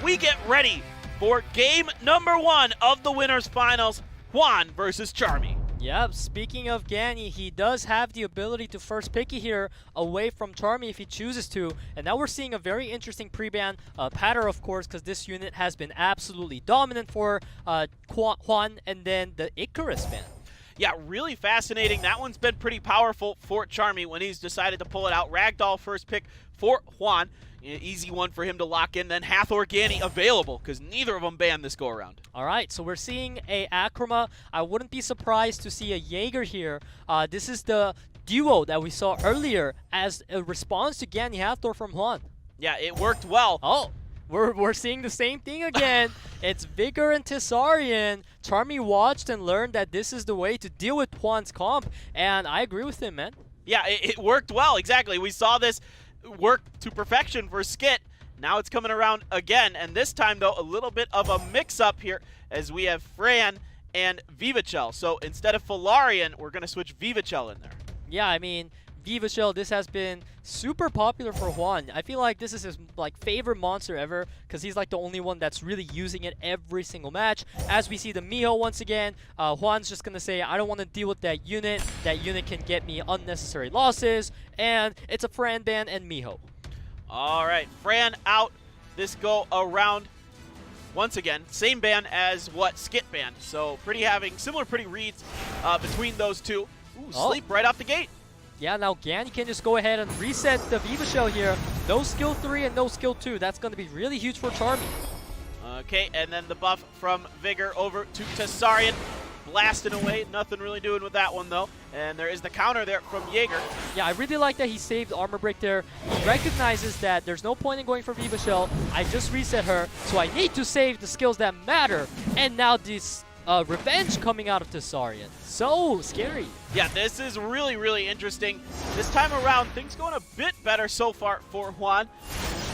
we get ready for game number 1 of the winners finals, HWAN versus CHARMI. Yep, speaking of Gani, he does have the ability to first pick it here away from CHARMI if he chooses to. And now we're seeing a very interesting pre-ban pattern, of course, because this unit has been absolutely dominant for HWAN and then the Icarus ban. Yeah, really fascinating. That one's been pretty powerful for CHARMI when he's decided to pull it out. Ragdoll first pick for HWAN. Easy one for him to lock in. Then Hathor Gani available because neither of them banned this go-around. All right, so we're seeing a Akrama. I wouldn't be surprised to see a Jaeger here. This is the duo that we saw earlier as a response to Gani Hathor from HWAN. Yeah, it worked well. Oh, we're seeing the same thing again. It's Vigor and Tessarian. CHARMI watched and learned that this is the way to deal with HWAN's comp, and I agree with him, man. Yeah, it worked well, exactly. We saw this work to perfection for Skit. Now it's coming around again, and this time, though, a little bit of a mix-up here as we have Fran and Vivachel. So instead of Falarian, we're going to switch Vivachel in there. Yeah, I mean, Vivachel, this has been super popular for HWAN. I feel like this is his favorite monster ever because he's like the only one that's really using it every single match. As we see the Miho once again, HWAN's just going to say, I don't want to deal with that unit. That unit can get me unnecessary losses. And it's a Fran ban and Miho. All right, Fran out this go around. Once again, same ban as what Skit banned. So having similar reads between those two. Ooh, sleep right off the gate. Yeah, now Gani can just go ahead and reset the Vivachel here. No skill 3 and no skill 2. That's going to be really huge for CHARMI. Okay, and then the buff from Vigor over to Tessarian. Blasting away. Nothing really doing with that one, though. And there is the counter there from Jaeger. Yeah, I really like that he saved Armor Break there. He recognizes that there's no point in going for Vivachel. I just reset her, so I need to save the skills that matter. And now this revenge coming out of Tessarian. So scary. Yeah, this is really, really interesting. This time around, things going a bit better so far for HWAN.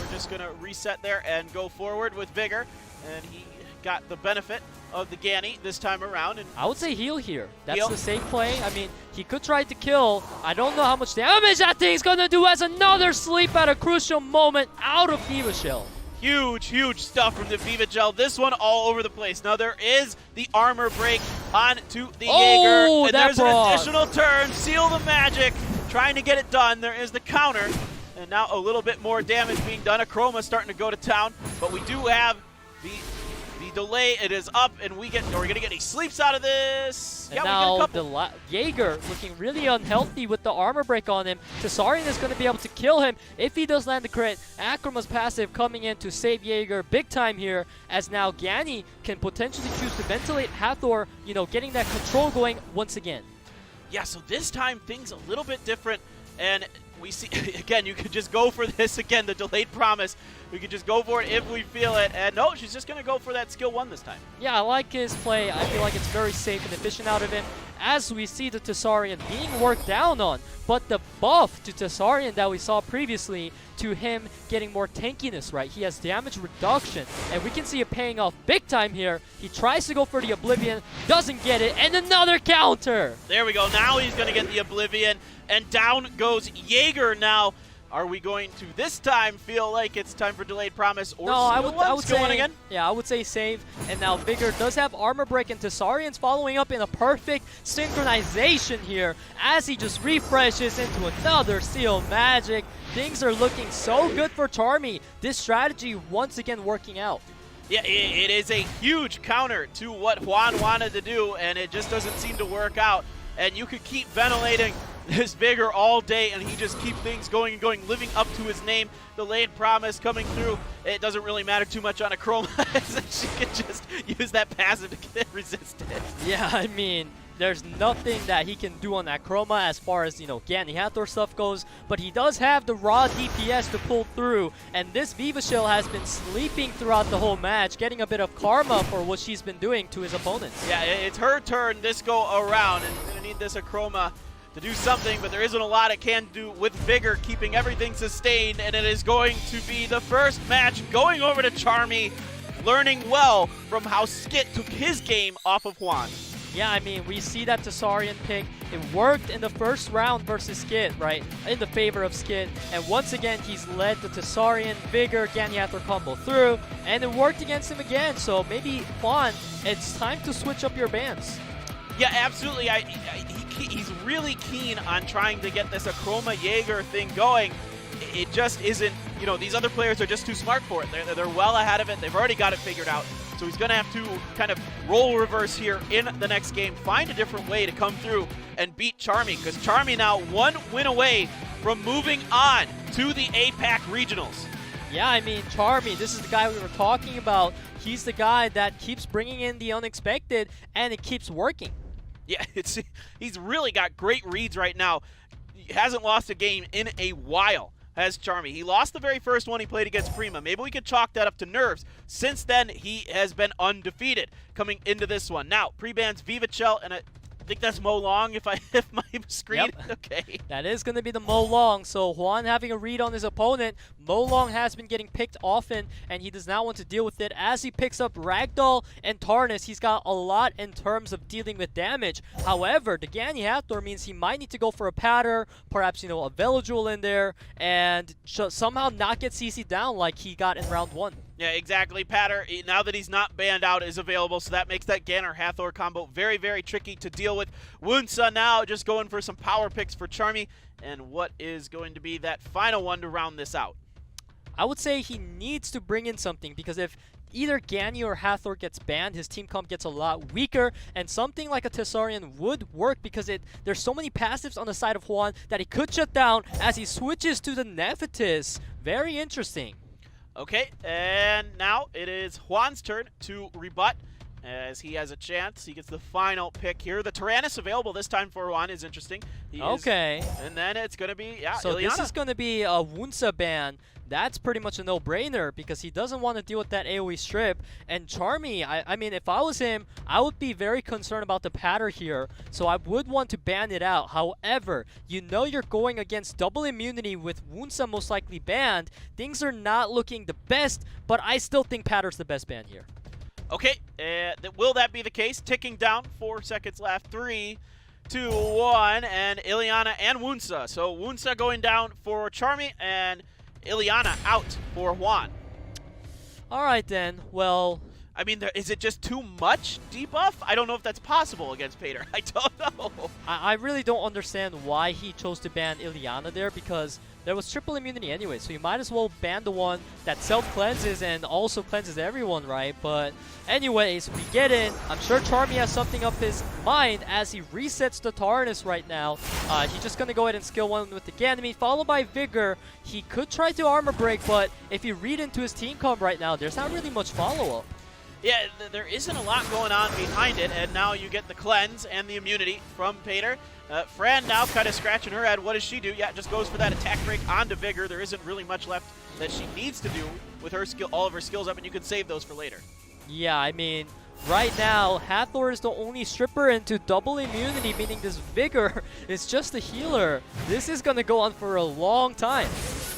We're just going to reset there and go forward with Vigor. And he got the benefit of the Gani this time around. And I would say heal here. That's the safe play. I mean, he could try to kill. I don't know how much damage that thing's going to do as another sleep at a crucial moment out of Vivachel. Huge, huge stuff from the Vivachel. This one all over the place. Now there is the armor break onto the Jaeger. And there's an additional turn. Seal the magic. Trying to get it done. There is the counter. And now a little bit more damage being done. A Chroma starting to go to town. But we do have the delay. It is up, and we're going to get any sleeps out of this. And now the Jaeger looking really unhealthy with the armor break on him. Tessarian is going to be able to kill him if he does land the crit. Akrama's passive coming in to save Jaeger big time here, as now Gani can potentially choose to ventilate Hathor, getting that control going once again. Yeah, so this time things a little bit different, and we see, again, you could just go for this again, the delayed promise. We could just go for it if we feel it. And no, she's just going to go for that skill 1 this time. Yeah, I like his play. I feel like it's very safe and efficient out of him. As we see the Tessarian being worked down on, but the buff to Tessarian that we saw previously to him getting more tankiness, right? He has damage reduction, and we can see it paying off big time here. He tries to go for the Oblivion, doesn't get it, and another counter! There we go. Now he's going to get the Oblivion, and down goes Jaeger now. Are we going to this time feel like it's time for delayed promise or no? I would say again? Yeah, I would say save. And now Vigor does have armor break, and Tessarian's following up in a perfect synchronization here as he just refreshes into another seal magic. Things are looking so good for CHARMI. This strategy once again working out. Yeah, it is a huge counter to what HWAN wanted to do, and it just doesn't seem to work out. And you could keep ventilating this Vigor all day, and he just keep things going and going, living up to his name. Delayed promise coming through. It doesn't really matter too much on a Chroma, as she can just use that passive to get resisted. Yeah, I mean, there's nothing that he can do on that Chroma as far as, Gani Hathor stuff goes, but he does have the raw DPS to pull through, and this Vivachel has been sleeping throughout the whole match, getting a bit of karma for what she's been doing to his opponents. Yeah, it's her turn this go around, and we're going to need this Chroma to do something, but there isn't a lot it can do with Vigor, keeping everything sustained, and it is going to be the first match going over to CHARMI, learning well from how Skit took his game off of HWAN. Yeah, I mean, we see that Tesarian pick. It worked in the first round versus Skid, right? In the favor of Skid. And once again, he's led the Tesarian, Vigor, Ganyathor combo through. And it worked against him again. So maybe, Juan, it's time to switch up your bans. Yeah, absolutely. He's really keen on trying to get this Akroma Jaeger thing going. It just isn't, you know, these other players are just too smart for it. They're well ahead of it. They've already got it figured out. So he's going to have to kind of roll reverse here in the next game, find a different way to come through and beat CHARMI, because CHARMI now 1 win away from moving on to the APAC Regionals. Yeah, I mean, CHARMI, this is the guy we were talking about. He's the guy that keeps bringing in the unexpected, and it keeps working. Yeah, he's really got great reads right now. He hasn't lost a game in a while, has CHARMI. He lost the very first one he played against Prima. Maybe we could chalk that up to nerves. Since then, he has been undefeated coming into this one. Now, pre-bans Vivachel, and I think that's Mo Long if my screen. Yep. Okay. That is going to be the Mo Long. So Juan having a read on his opponent. Mo Long has been getting picked often, and he does not want to deal with it. As he picks up Ragdoll and Tarnus, he's got a lot in terms of dealing with damage. However, the Ganyathor means he might need to go for a Patter, perhaps, you know, a Veladrul in there, and somehow not get CC down like he got in round 1. Yeah, exactly. Patter, now that he's not banned out, is available, so that makes that Ganner-Hathor combo very, very tricky to deal with. Wunsa now just going for some power picks for CHARMI, and what is going to be that final one to round this out? I would say he needs to bring in something, because if either Ganyu or Hathor gets banned, his team comp gets a lot weaker, and something like a Tesarian would work because there's so many passives on the side of Juan that he could shut down as he switches to the Nephitis. Very interesting. Okay, and now it is Juan's turn to rebut as he has a chance. He gets the final pick here. The Tyrannus available this time for Juan is interesting. Okay. And then it's going to be, yeah, so Ileana. This is going to be a Wunsa ban. That's pretty much a no-brainer because he doesn't want to deal with that AoE strip. And CHARMI, I mean, if I was him, I would be very concerned about the patter here. So I would want to ban it out. However, you know you're going against double immunity with Wunsa most likely banned. Things are not looking the best, but I still think patter's the best ban here. Okay, will that be the case? Ticking down, 4 seconds left. 3, 2, 1, and Ileana and Wunsa. So Wunsa going down for CHARMI and Ileana out for Juan. Alright then, well... I mean, is it just too much debuff? I don't know if that's possible against Pater. I don't know. I really don't understand why he chose to ban Ileana there because there was triple immunity anyway, so you might as well ban the one that self-cleanses and also cleanses everyone, right? But anyways, we get in. I'm sure CHARMI has something up his mind as he resets the Tarnus right now. He's just going to go ahead and skill 1 with the Ganymede, followed by Vigor. He could try to armor break, but if you read into his team comp right now, there's not really much follow-up. Yeah, there isn't a lot going on behind it, and now you get the cleanse and the immunity from Pater. Fran now kind of scratching her head. What does she do? Yeah, just goes for that attack break onto Vigor. There isn't really much left that she needs to do with her skill, all of her skills up, and you can save those for later. Yeah, I mean, right now, Hathor is the only stripper into double immunity, meaning this Vigor is just a healer. This is going to go on for a long time.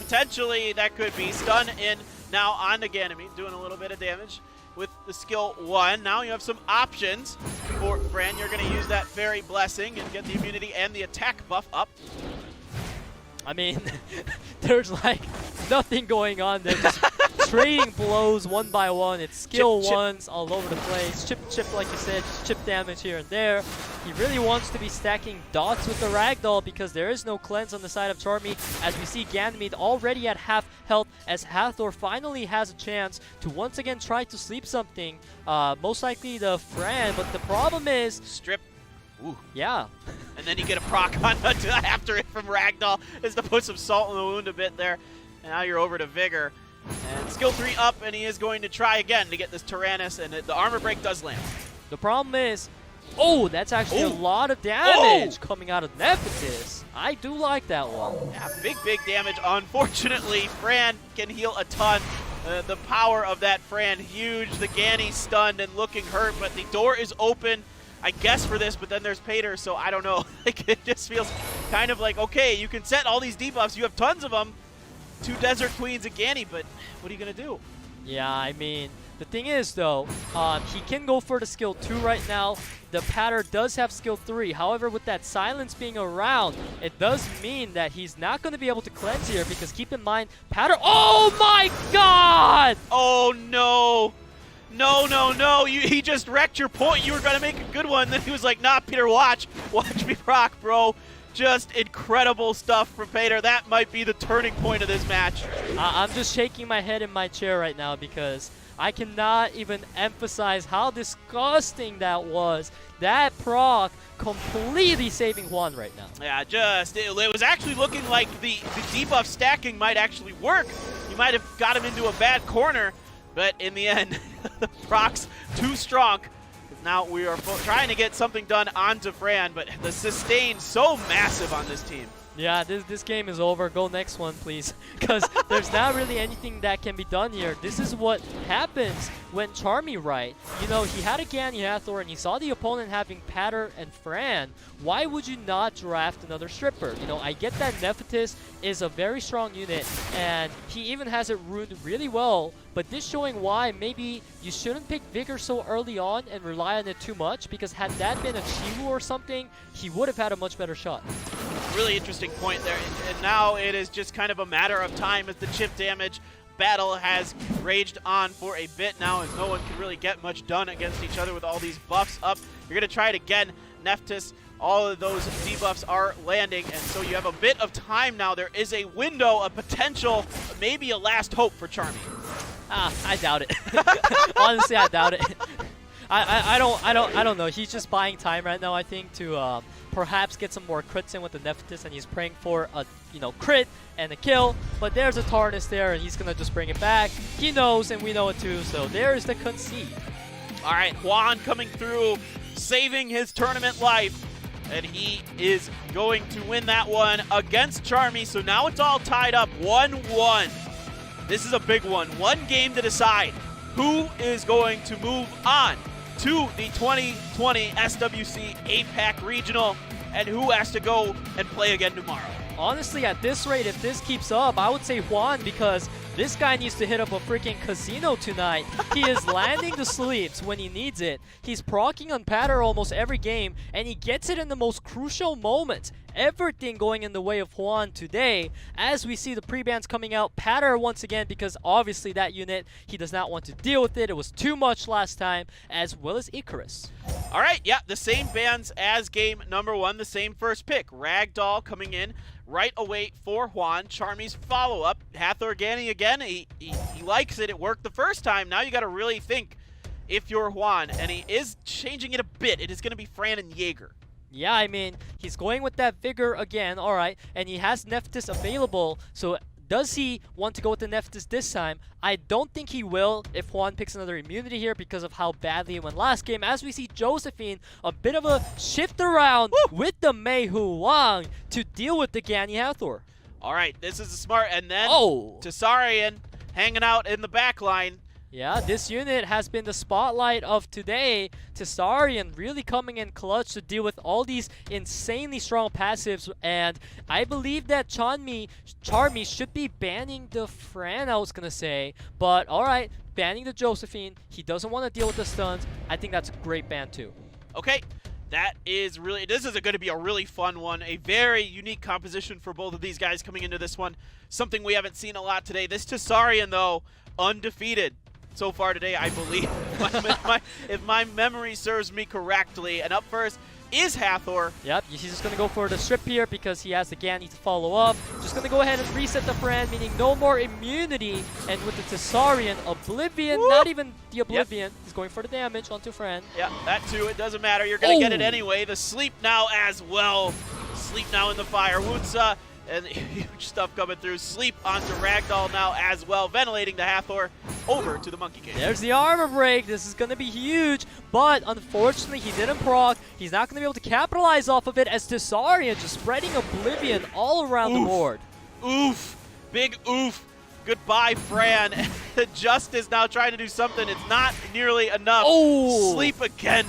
Potentially, that could be stun in now on the Ganymede, doing a little bit of damage with the skill 1. Now you have some options for Fran. You're going to use that Fairy Blessing and get the immunity and the attack buff up. I mean, there's like nothing going on there. Just trading blows one by one. It's skill ones all over the place. Chip, like you said, just chip damage here and there. He really wants to be stacking dots with the Ragdoll because there is no cleanse on the side of CHARMI. As we see Ganymede already at half health as Hathor finally has a chance to once again try to sleep something. Most likely the Fran, but the problem is... Strip. Ooh. Yeah. And then you get a proc on after it from Ragdoll is to put some salt in the wound a bit there. And now you're over to Vigor. And skill 3 up, and he is going to try again to get this Tyrannus, and the armor break does land. The problem is, oh, that's actually a lot of damage coming out of Nephitis. I do like that one. Yeah, big damage. Unfortunately, Fran can heal a ton. The power of that Fran, huge. The Ganny stunned and looking hurt, but the door is open, I guess, for this, but then there's Pater, so I don't know. Like, it just feels kind of like, okay, you can set all these debuffs. You have tons of them. 2 Desert Queens, a Ganny, but what are you going to do? Yeah, I mean, the thing is, though, he can go for the skill 2 right now. the Patter does have skill 3. However, with that silence being around, it does mean that he's not going to be able to cleanse here because keep in mind, Patter. Oh my god! Oh no! No, no, no. He just wrecked your point. You were going to make a good one. Then he was like, nah, Peter, watch. Watch me rock, bro. Just incredible stuff from Peter. That might be the turning point of this match. I'm just shaking my head in my chair right now because I cannot even emphasize how disgusting that was. That proc completely saving HWAN right now. Yeah, it was actually looking like the debuff stacking might actually work. You might have got him into a bad corner. But in the end, the proc's too strong. Now we are trying to get something done onto Fran, but the sustain so massive on this team. Yeah, this game is over. Go next one, please. Because there's not really anything that can be done here. This is what happens when CHARMI right. You know, he had a Ganny Hathor and he saw the opponent having Patter and Fran. Why would you not draft another stripper? You know, I get that Nephitis is a very strong unit and he even has it runed really well. But this showing why maybe you shouldn't pick Vigor so early on and rely on it too much, because had that been a Chiwu or something, he would have had a much better shot. Really interesting point there, and now it is just kind of a matter of time as the chip damage battle has raged on for a bit now, as no one can really get much done against each other with all these buffs up. You're going to try it again, Nephthys. All of those debuffs are landing, and so you have a bit of time now. There is a window, a potential, maybe a last hope for CHARMI. I doubt it. Honestly, I doubt it. I don't know. He's just buying time right now, I think, to perhaps get some more crits in with the Nephthys, and he's praying for a crit and a kill. But there's a Tarnus there, and he's gonna just bring it back. He knows, and we know it too. So there's the concede. All right, HWAN coming through, saving his tournament life, and he is going to win that one against CHARMI. So now it's all tied up, 1-1. This is a big one. One game to decide who is going to move on to the 2020 SWC APAC Regional and who has to go and play again tomorrow. Honestly, at this rate, if this keeps up, I would say HWAN, because this guy needs to hit up a freaking casino tonight. He is landing the sleeps when he needs it. He's proccing on Patter almost every game, and he gets it in the most crucial moments. Everything going in the way of HWAN today, as we see the pre-bans coming out. Patter once again, because obviously that unit, he does not want to deal with it. It was too much last time, as well as Icarus. All right, yeah, the same bans as game number 1, the same first pick. Ragdoll coming in right away for HWAN. CHARMI's follow-up. Hathor Ganny again. He likes it. It worked the first time. Now you got to really think if you're HWAN, and he is changing it a bit. It is going to be Fran and Jaeger. Yeah, I mean, he's going with that Vigor again, all right, and he has Nephthys available, so does he want to go with the Nephthys this time? I don't think he will if HWAN picks another immunity here because of how badly it went last game. As we see Josephine, a bit of a shift around with the Mei Hu Wang to deal with the Ganny Hathor. All right, this is a smart, and then Tsarian hanging out in the back line. Yeah, this unit has been the spotlight of today. Tsarian really coming in clutch to deal with all these insanely strong passives, and I believe that CHARMI should be banning the Fran, I was gonna say, but alright, banning the Josephine. He doesn't want to deal with the stuns. I think that's a great ban too. Okay, this is going to be a really fun one, a very unique composition for both of these guys coming into this one. Something we haven't seen a lot today. This Tsarian, though, undefeated so far today, I believe, if my memory serves me correctly. And up first is Hathor. Yep, he's just going to go for the strip here because he has the Ganny to follow up. Just going to go ahead and reset the Fran, meaning no more immunity. And with the Tsarian, Oblivion, not even the Oblivion, he's going for the damage onto Fran. Yeah, that too, it doesn't matter. You're going to get it anyway. The sleep now as well. Sleep now in the fire. Wutsa, and huge stuff coming through. Sleep onto Ragdoll now as well, ventilating the Hathor over to the Monkey King. There's the armor break. This is going to be huge, but unfortunately he didn't proc. He's not going to be able to capitalize off of it as Tsarian just spreading Oblivion all around the board. Oof. Big oof. Goodbye, Fran. Justice now trying to do something. It's not nearly enough. Sleep again.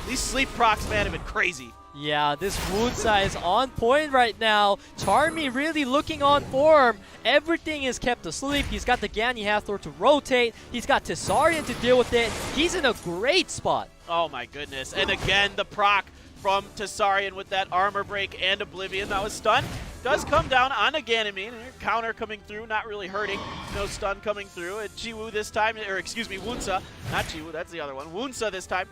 These sleep procs, man, have been crazy. Yeah, this Wunsa is on point right now. CHARMI really looking on form. Everything is kept asleep. He's got the Ganny Hathor to rotate. He's got Tessarian to deal with it. He's in a great spot. Oh my goodness. And again, the proc from Tessarian with that armor break and Oblivion that was stunned. Does come down on a Ganymede. Counter coming through, not really hurting. No stun coming through. And Chiwu this time, or excuse me, Wunsa. Not Chiwu, that's the other one. Wunsa this time.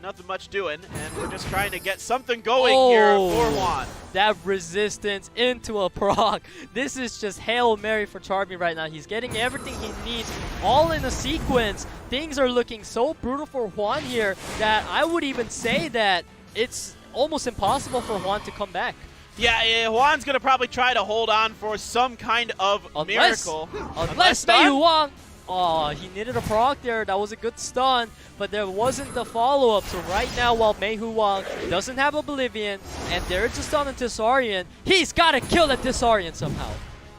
Nothing much doing, and we're just trying to get something going here for HWAN. That resistance into a proc. This is just Hail Mary for CHARMI right now. He's getting everything he needs all in a sequence. Things are looking so brutal for HWAN here that I would even say that it's almost impossible for HWAN to come back. Yeah, HWAN's going to probably try to hold on for some kind of miracle. Unless Meihu Wang. Oh, he needed a proc there. That was a good stun, but there wasn't the follow-up. So right now, while Meihu Wang doesn't have Oblivion, and there's a stun on Tessarian, he's got to kill that Tessarian somehow.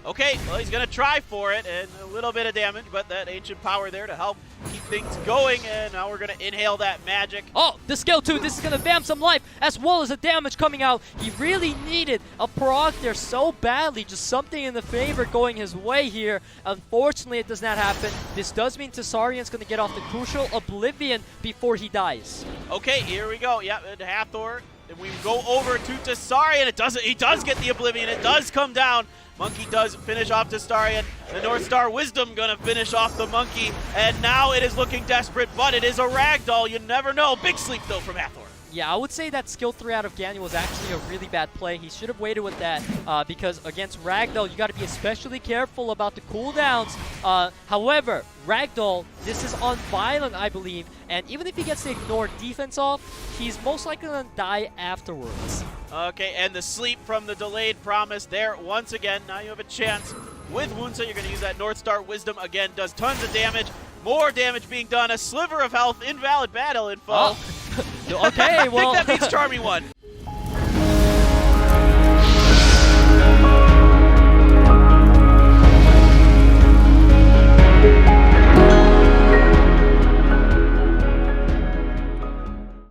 Okay, well, he's going to try for it, and a little bit of damage, but that ancient power there to help keep things going, and now we're going to inhale that magic. Oh, the skill 2, this is going to vamp some life, as well as the damage coming out. He really needed a proc there so badly, just something in the favor going his way here. Unfortunately, it does not happen. This does mean Tessarian's going to get off the crucial Oblivion before he dies. Okay, here we go. Yep, and Hathor. And we go over to Tessarian. He does get the Oblivion. It does come down. Monkey does finish off Tessarian. The North Star Wisdom gonna finish off the Monkey. And now it is looking desperate, but it is a ragdoll. You never know. Big sleep, though, from Hathor. Yeah, I would say that skill 3 out of Ganyu was actually a really bad play. He should have waited with that because against Ragdoll, you got to be especially careful about the cooldowns. However, Ragdoll, this is on Violent, I believe, and even if he gets the ignore defense off, he's most likely going to die afterwards. Okay, and the sleep from the delayed promise there once again. Now you have a chance with Wunsa. You're going to use that North Star Wisdom again. Does tons of damage. More damage being done. A sliver of health. Invalid battle info. Oh. Okay, well. I think that means CHARMI won.